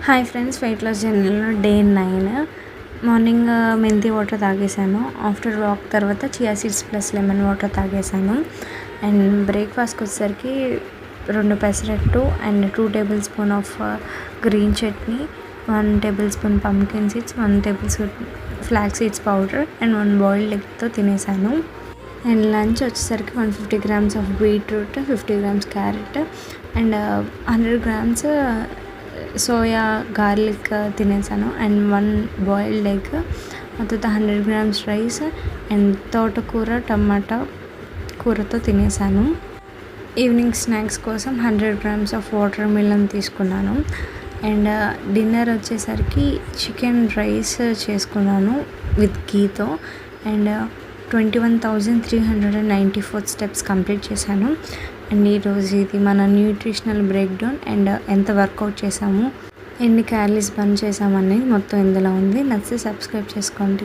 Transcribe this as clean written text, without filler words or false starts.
Hi friends, weight loss జర్నీలో day 9. Morning మెంతి water తాగేసాను. ఆఫ్టర్ వాక్ తర్వాత chia seeds plus lemon water తాగేసాను. అండ్ బ్రేక్ఫాస్ట్కి వచ్చేసరికి 2 pesarattu and 2 tablespoon of green chutney, 1 tablespoon pumpkin seeds, 1 tablespoon flax seeds powder and 1 boiled ఎగ్తో తినేసాను. And lunch వచ్చేసరికి 150 grams of beetroot, 50 grams carrot and 100 grams soya garlic తినేసాను. And 1 boiled egg, తర్వాత 100 grams rice and తోటకూర టమాటా కూరతో తినేసాను. Evening snacks కోసం 100 grams of water melon తీసుకున్నాను. And dinner వచ్చేసరికి చికెన్ రైస్ చేసుకున్నాను విత్ ఘీతో. అండ్ 21,394 స్టెప్స్ కంప్లీట్ చేశాను. అండ్ ఈరోజు ఇది మన న్యూట్రిషనల్ బ్రేక్ డౌన్ అండ్ ఎంత వర్కౌట్ చేసాము, ఎన్ని క్యాలరీస్ బర్న్ చేసామనేది మొత్తం ఇందులో ఉంది. నచ్చితే సబ్స్క్రైబ్ చేసుకోండి.